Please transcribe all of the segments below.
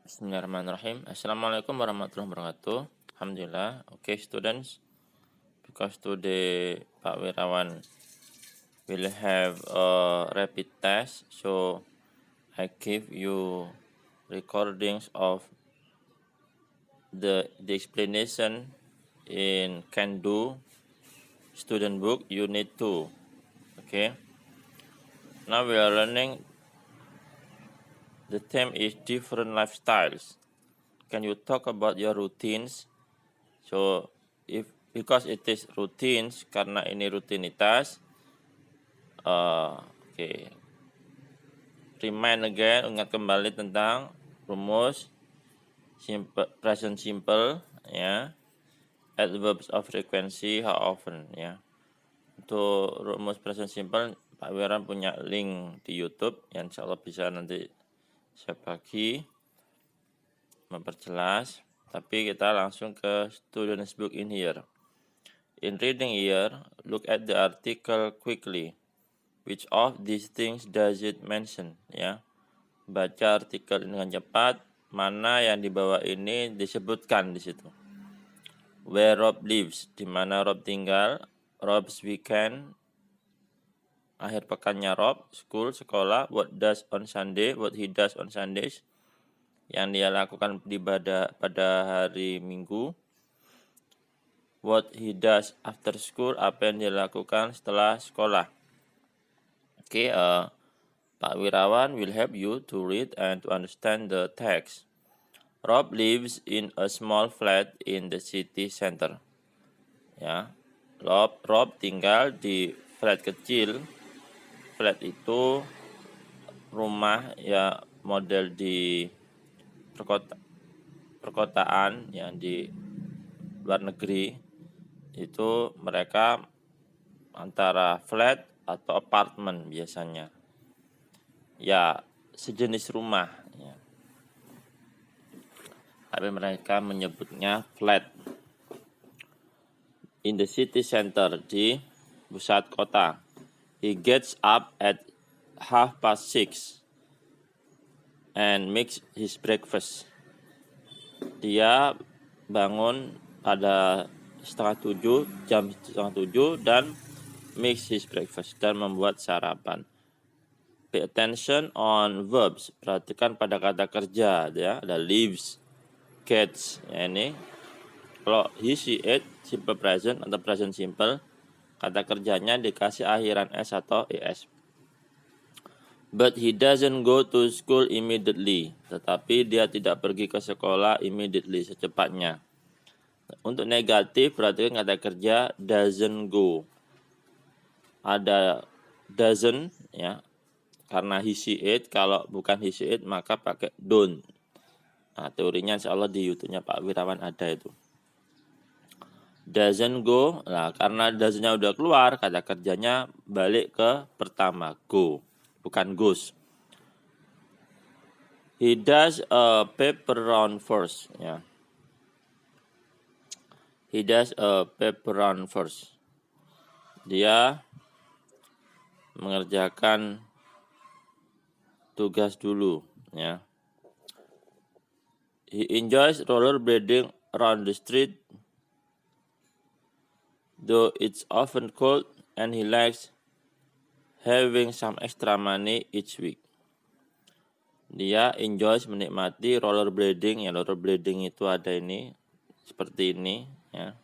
Bismillahirrahmanirrahim. Assalamualaikum warahmatullahi wabarakatuh. Alhamdulillah. Okay, students, because today Pak Wirawan will have a rapid test, so I give you recordings of the explanation in Can Do student book unit 2. Okay. Now we are learning. The theme is different lifestyles. Can you talk about your routines? So because it is routines, karena ini rutinitas, okay. Remind again, ingat kembali tentang rumus present simple, ya. Adverbs of frequency, how often, ya. Untuk rumus present simple, Pak Wiran punya link di YouTube yang insya Allah bisa nanti saya bagi memperjelas. Tapi kita langsung ke student's book in here. In reading here, look at the article quickly. Which of these things does it mention? Ya, baca artikel ini dengan cepat. Mana yang di bawah ini disebutkan di situ? Where Rob lives, di mana Rob tinggal. Rob's weekend, akhir pekannya Rob. School, sekolah. What does on Sunday, what he does on Sundays, yang dia lakukan pada hari Minggu. What he does after school, apa yang dia lakukan setelah sekolah. Okay, Pak Wirawan will help you to read and to understand the text. Rob lives in a small flat in the city center. Ya, Rob tinggal di flat kecil. Flat itu rumah ya model di perkotaan yang di luar negeri. Itu mereka antara flat atau apartemen biasanya. Ya, sejenis rumah, ya. Tapi mereka menyebutnya flat. In the city center, di pusat kota. He gets up at 6:30 and makes his breakfast. Dia bangun pada jam setengah tujuh dan makes his breakfast, dan membuat sarapan. Pay attention on verbs. Perhatikan pada kata kerja, ya. Ada lives, gets, ya ini. Kalau he, she, it, simple present atau present simple, kata kerjanya dikasih akhiran s atau es. But he doesn't go to school immediately. Tetapi dia tidak pergi ke sekolah immediately, secepatnya. Untuk negatif, perhatikan kata kerja doesn't go. Ada doesn't, ya. Karena he, she, it. Kalau bukan he, she, it, maka pakai don't. Nah, teorinya insya Allah di YouTube-nya Pak Wirawan ada itu. Doesn't go. Nah, karena doesn't-nya udah keluar, kata kerjanya balik ke pertama, go. Bukan goes. He does a paper round first, ya. He does a paper round first. Dia mengerjakan tugas dulu, ya. He enjoys rollerblading around the street, though it's often cold, and he likes having some extra money each week. Dia enjoys, menikmati rollerblading, ya. Rollerblading itu ada ini, seperti ini, ya.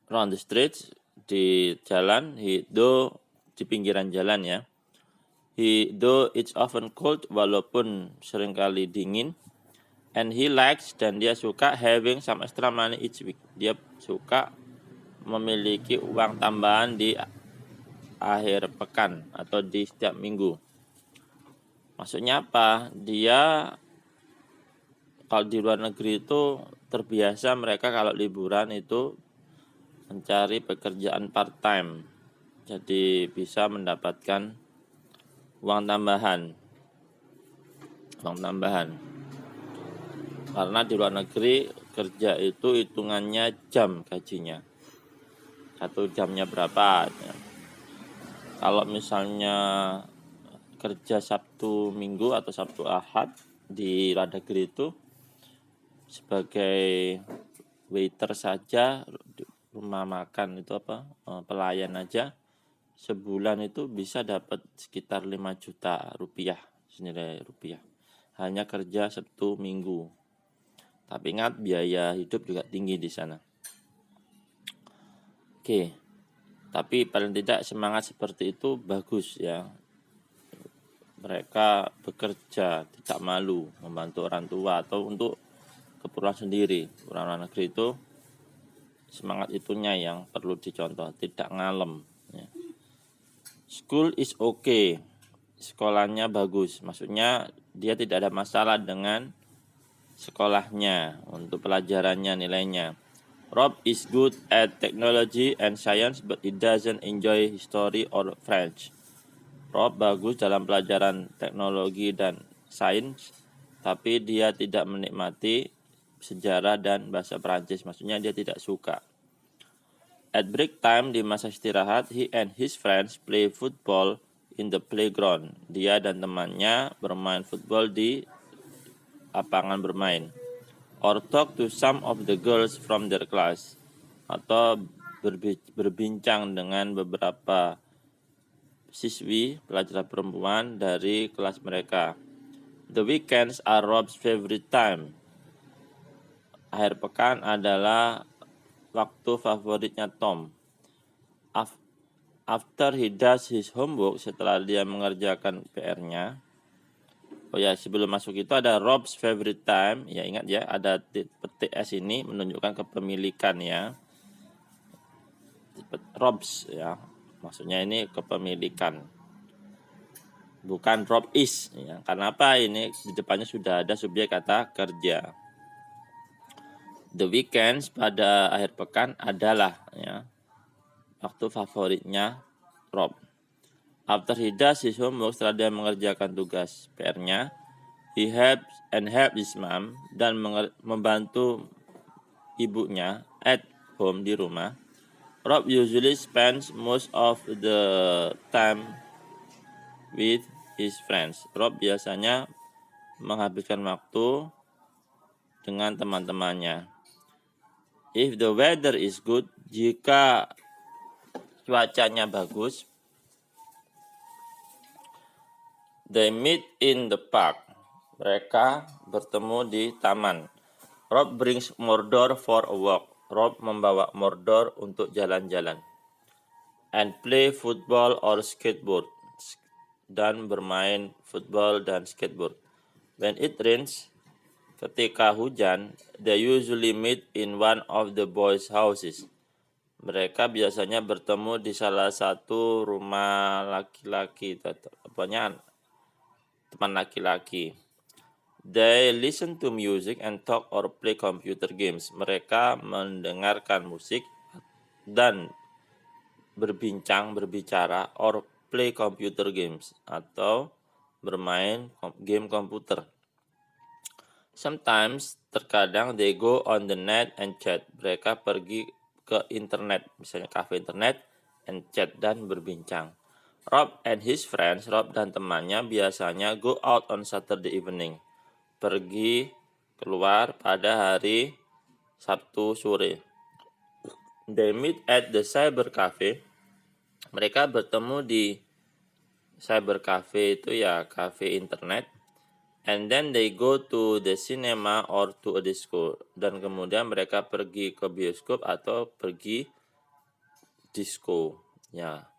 Around the streets, di jalan. Di pinggiran jalan, ya. Though it's often cold, walaupun seringkali dingin. And he likes, dan dia suka having some extra money each week. Dia suka memiliki uang tambahan di akhir pekan atau di setiap minggu. Maksudnya apa? Dia kalau di luar negeri itu terbiasa mereka kalau liburan itu mencari pekerjaan part-time. Jadi bisa mendapatkan uang tambahan. Karena di luar negeri kerja itu hitungannya jam gajinya. 1 jamnya berapa, ya. Kalau misalnya kerja Sabtu Minggu atau Sabtu Ahad di luar negeri itu sebagai waiter saja, rumah makan itu pelayan aja, sebulan itu bisa dapat sekitar 5 juta rupiah, senilai rupiah, hanya kerja Sabtu Minggu. Tapi ingat, biaya hidup juga tinggi di sana. Oke, tapi paling tidak semangat seperti itu bagus ya. Mereka bekerja tidak malu, membantu orang tua atau untuk keperluan sendiri. Orang luar negeri itu semangat itunya yang perlu dicontoh, tidak ngalem ya. School is okay, sekolahnya bagus, maksudnya dia tidak ada masalah dengan sekolahnya, untuk pelajarannya, nilainya. Rob is good at technology and science, but he doesn't enjoy history or French. Rob bagus dalam pelajaran teknologi dan sains, tapi dia tidak menikmati sejarah dan bahasa Prancis, maksudnya dia tidak suka. At break time, di masa istirahat, he and his friends play football in the playground. Dia dan temannya bermain football di lapangan bermain. Or talk to some of the girls from their class, atau berbincang dengan beberapa siswi pelajar perempuan dari kelas mereka. The weekends are Rob's favorite time. Akhir pekan adalah waktu favoritnya Tom. After he does his homework, setelah dia mengerjakan PR-nya. Oh ya, sebelum masuk itu ada Rob's favorite time. Ya, ingat ya, ada petik S ini menunjukkan kepemilikan ya. Rob's ya, maksudnya ini kepemilikan, bukan Rob is ya. Karena apa? Ini di depannya sudah ada subjek kata kerja. The weekends, pada akhir pekan adalah ya waktu favoritnya Rob. After he does his homework, setelah dia mengerjakan tugas PR-nya, he helps his mom, dan membantu ibunya at home, di rumah. Rob usually spends most of the time with his friends. Rob biasanya menghabiskan waktu dengan teman-temannya. If the weather is good, jika cuacanya bagus, they meet in the park. Mereka bertemu di taman. Rob brings Mordor for a walk. Rob membawa Mordor untuk jalan-jalan. And play football or skateboard. Dan bermain football dan skateboard. When it rains, ketika hujan, they usually meet in one of the boys' houses. Mereka biasanya bertemu di salah satu rumah laki-laki, teman laki-laki. They listen to music and talk or play computer games. Mereka mendengarkan musik dan berbicara or play computer games, atau bermain game komputer. Sometimes, terkadang, they go on the net and chat. Mereka pergi ke internet, misalnya cafe internet, and chat, dan berbincang. Rob and his friends, Rob dan temannya biasanya go out on Saturday evening. Pergi keluar pada hari Sabtu sore. They meet at the cyber cafe. Mereka bertemu di cyber cafe, itu ya cafe internet. And then they go to the cinema or to a disco. Dan kemudian mereka pergi ke bioskop atau pergi disco. Ya,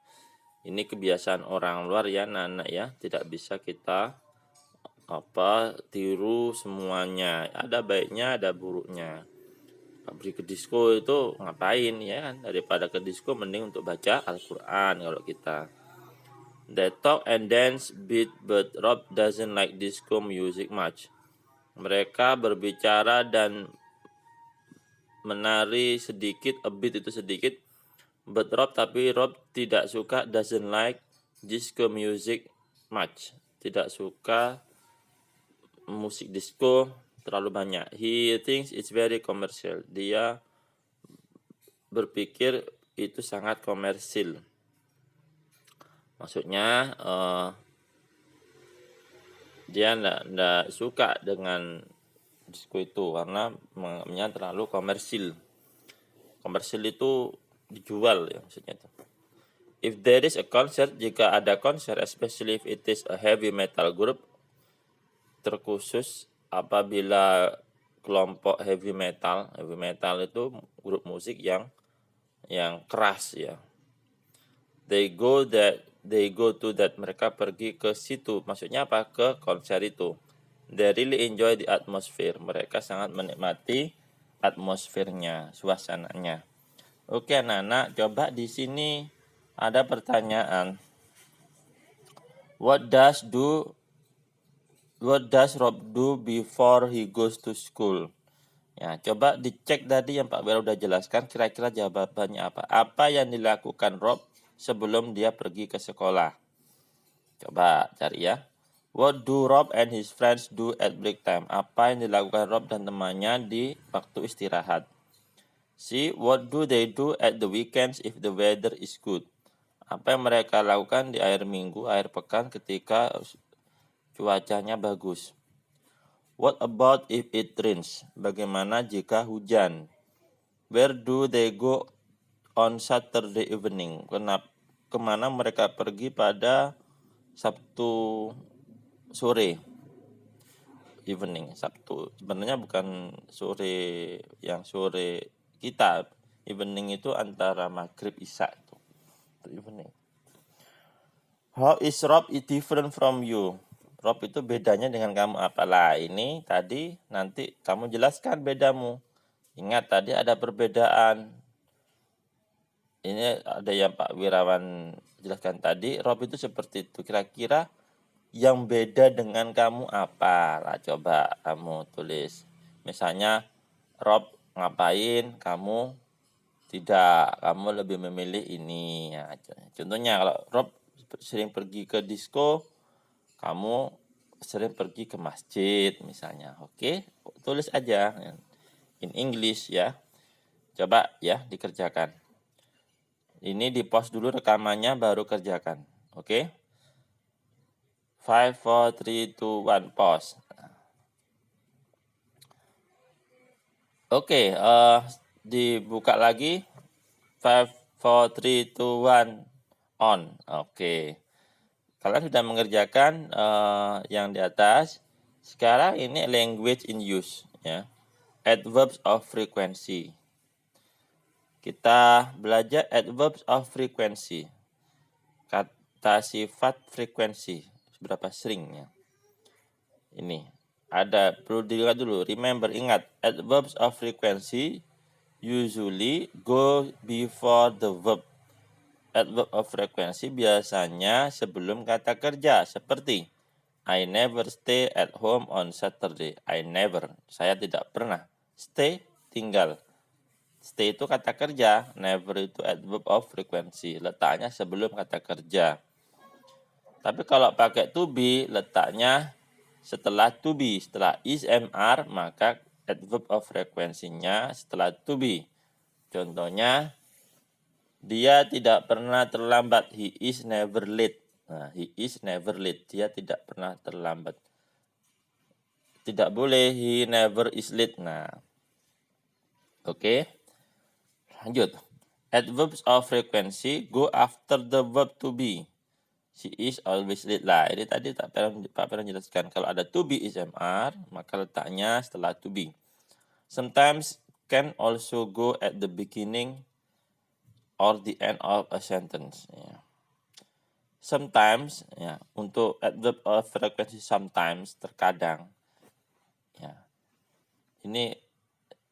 ini kebiasaan orang luar ya, anak-anak ya. Tidak bisa kita tiru semuanya. Ada baiknya, ada buruknya. Pergi ke disco itu ngapain ya kan? Daripada ke disco, mending untuk baca Al-Quran kalau kita. They talk and dance bit, but Rob doesn't like disco music much. Mereka berbicara dan menari sedikit, a bit itu sedikit, but Rob tidak suka, doesn't like disco music much. Tidak suka musik disco terlalu banyak. He thinks it's very commercial. Dia berpikir itu sangat komersil. Maksudnya dia nggak suka dengan disco itu karena menganggapnya terlalu komersil. Komersil itu dijual ya maksudnya itu. If there is a concert, jika ada konser, especially if it is a heavy metal group, terkhusus apabila kelompok heavy metal itu grup musik yang keras ya. They go to that, mereka pergi ke situ. Maksudnya apa? Ke konser itu. They really enjoy the atmosphere. Mereka sangat menikmati atmosfernya, suasananya. Oke anak-anak, coba di sini ada pertanyaan. What does Rob do before he goes to school? Ya, coba dicek tadi yang Pak Wira udah jelaskan, kira-kira jawabannya apa? Apa yang dilakukan Rob sebelum dia pergi ke sekolah? Coba cari ya. What do Rob and his friends do at break time? Apa yang dilakukan Rob dan temannya di waktu istirahat? C. What do they do at the weekends if the weather is good? Apa yang mereka lakukan di akhir minggu, akhir pekan ketika cuacanya bagus? What about if it rains? Bagaimana jika hujan? Where do they go on Saturday evening? Kemana mereka pergi pada Sabtu sore? Evening, Sabtu. Sebenarnya bukan sore yang sore kita. Evening itu antara maghrib isya itu evening. How is Rob different from you? Rob itu bedanya dengan kamu apalah? Ini tadi nanti kamu jelaskan bedamu. Ingat tadi ada perbedaan. Ini ada yang Pak Wirawan jelaskan tadi. Rob itu seperti itu. Kira-kira yang beda dengan kamu apa? Lah coba kamu tulis. Misalnya Rob ngapain, kamu tidak, kamu lebih memilih ini. Ya, contohnya kalau Rob sering pergi ke disco, kamu sering pergi ke masjid misalnya. Oke, tulis aja in English ya. Coba ya dikerjakan. Ini di pause dulu rekamannya baru kerjakan. Oke. 5 4 3 2 1 pause. Oke, dibuka lagi. 5 4 3 2 1 on. Oke. Kalian sudah mengerjakan yang di atas. Sekarang ini language in use ya. Adverbs of frequency. Kita belajar adverbs of frequency. Kata sifat frekuensi, seberapa seringnya. Ini ada, perlu dilihat dulu. Remember, ingat, adverbs of frequency usually go before the verb. Adverb of frequency biasanya sebelum kata kerja, seperti I never stay at home on Saturday. I never, saya tidak pernah. Stay, tinggal. Stay itu kata kerja, never itu adverb of frequency. Letaknya sebelum kata kerja. Tapi kalau pakai to be, letaknya setelah to be. Setelah is, am, are, maka adverb of frequency-nya setelah to be. Contohnya, dia tidak pernah terlambat. He is never late. Nah, he is never late. Dia tidak pernah terlambat. Tidak boleh, he never is late. Nah, oke. Lanjut. Adverbs of frequency go after the verb to be. She is always late lah. Ini tadi Pak Peron jelaskan. Kalau ada to be is MR, maka letaknya setelah to be. Sometimes can also go at the beginning or the end of a sentence. Ya. Sometimes, ya, untuk adverb of frequency sometimes, terkadang. Ya. Ini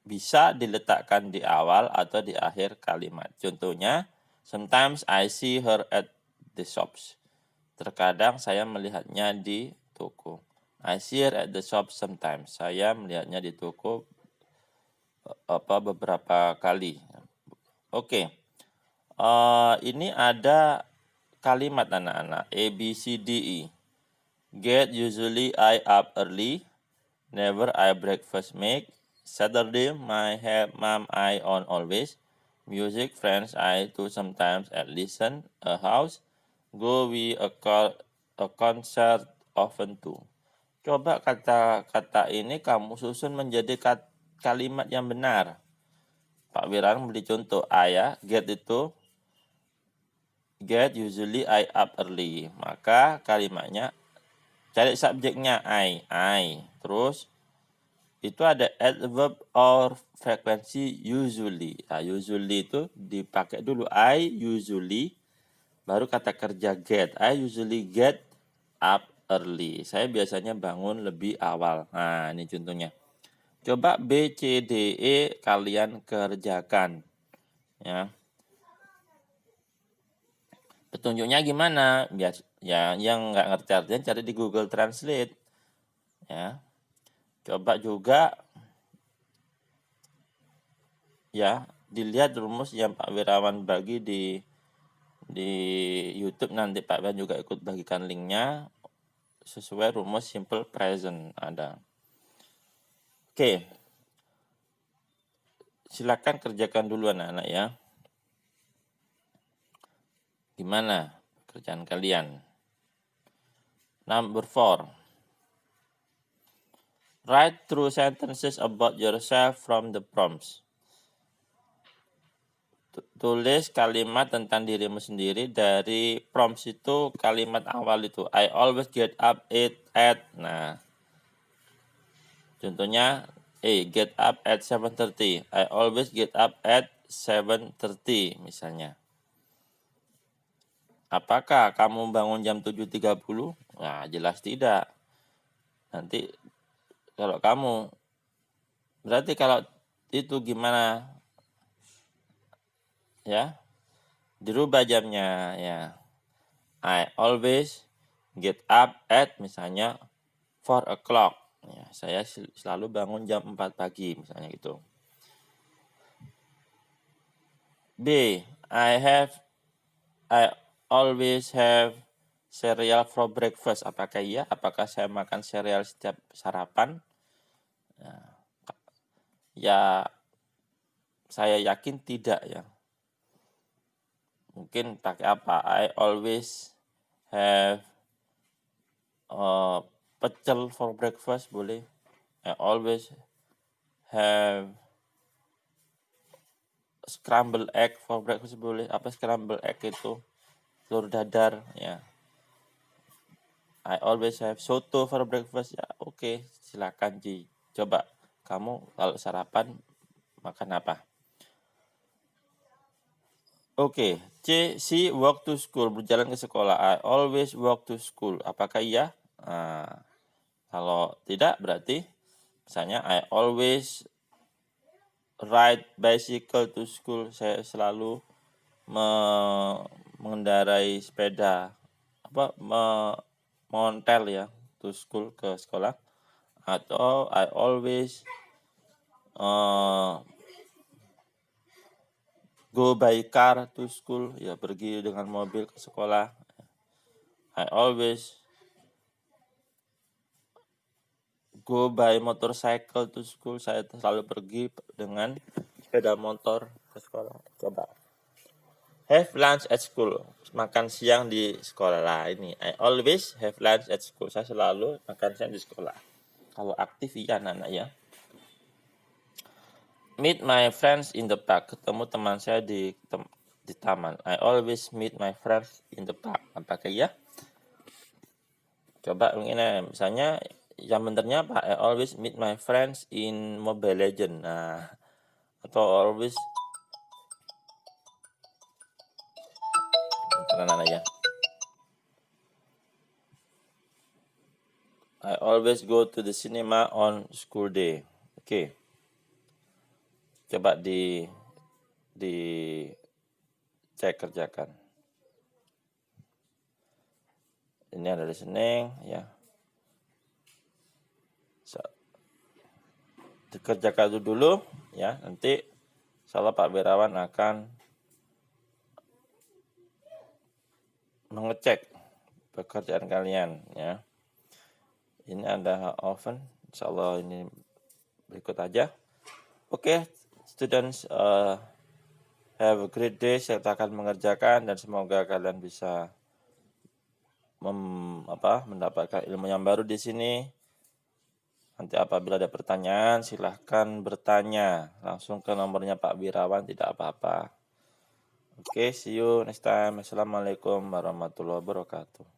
bisa diletakkan di awal atau di akhir kalimat. Contohnya, sometimes I see her at the shops. Terkadang saya melihatnya di toko. I see her at the shop sometimes. Saya melihatnya di toko beberapa kali. Oke. Ini ada kalimat anak-anak A, B, C, D, E. Get usually I up early. Never I breakfast make. Saturday my mom I on always. Music friends I to sometimes at listen a house. Go with a concert often too. Coba kata-kata ini kamu susun menjadi kalimat yang benar. Pak Wirawan beri contoh. Ya, get itu get usually I up early. Maka kalimatnya cari subjeknya I. Terus itu ada adverb or frekuensi usually. Nah, usually itu dipakai dulu. I usually, baru kata kerja get. I usually get up early. Saya biasanya bangun lebih awal. Nah, ini contohnya. Coba B, C, D, E kalian kerjakan. Ya. Petunjuknya gimana? Ya, yang nggak ngerti artinya cari di Google Translate. Ya. Coba juga ya dilihat rumus yang Pak Wirawan bagi di YouTube. Nanti Pak Wirawan juga ikut bagikan linknya sesuai rumus simple present ada. Oke. Silakan kerjakan dulu anak-anak ya. Gimana kerjaan kalian? Number 4. Write true sentences about yourself from the prompts. Tulis kalimat tentang dirimu sendiri dari prompts itu, kalimat awal itu. I always get up at. Nah, contohnya get up at 7:30. I always get up at 7:30 misalnya. Apakah kamu bangun jam 7:30? Nah, jelas tidak. Nanti kalau kamu, berarti kalau itu gimana? Ya, dirubah jamnya ya. I always get up at misalnya 4 o'clock. Ya, saya selalu bangun jam 4 pagi misalnya gitu. B. I always have cereal for breakfast. Apakah iya? Apakah saya makan sereal setiap sarapan? Ya, saya yakin tidak ya. Mungkin pakai apa? I always have pecel for breakfast boleh. I always have scrambled egg for breakfast boleh. Apa scrambled egg itu? Telur dadar ya. I always have soto for breakfast ya. Oke, silakan Ji. Coba kamu kalau sarapan makan apa? Oke, C. She walk to school, berjalan ke sekolah. I always walk to school. Apakah iya? Nah, kalau tidak berarti misalnya I always ride bicycle to school. Saya selalu mengendarai sepeda mengontel ya to school, ke sekolah. Atau I always go by car to school, ya pergi dengan mobil ke sekolah. I always go by motorcycle to school, saya selalu pergi dengan sepeda motor ke sekolah. Coba. Have lunch at school, makan siang di sekolah. Lah ini, I always have lunch at school, saya selalu makan siang di sekolah. Kalau aktif iya anak-anak ya. Meet my friends in the park, ketemu teman saya di taman. I always meet my friends in the park. Apakah ya? Coba ini misalnya yang benernya apa? I always meet my friends in Mobile Legend. Nah, atau always ya. I always go to the cinema on school day. Oke. Coba di cek kerjakan. Ini ada listening ya. Dikerjakan dulu ya, nanti insyaallah Pak Wirawan akan mengecek pekerjaan kalian ya. Ini ada oven, insyaallah ini berikut aja. Oke, students, have a great day. Saya akan mengerjakan dan semoga kalian bisa mendapatkan ilmu yang baru di sini. Nanti apabila ada pertanyaan, silahkan bertanya langsung ke nomornya Pak Wirawan, tidak apa-apa. Oke, see you next time. Assalamualaikum warahmatullahi wabarakatuh.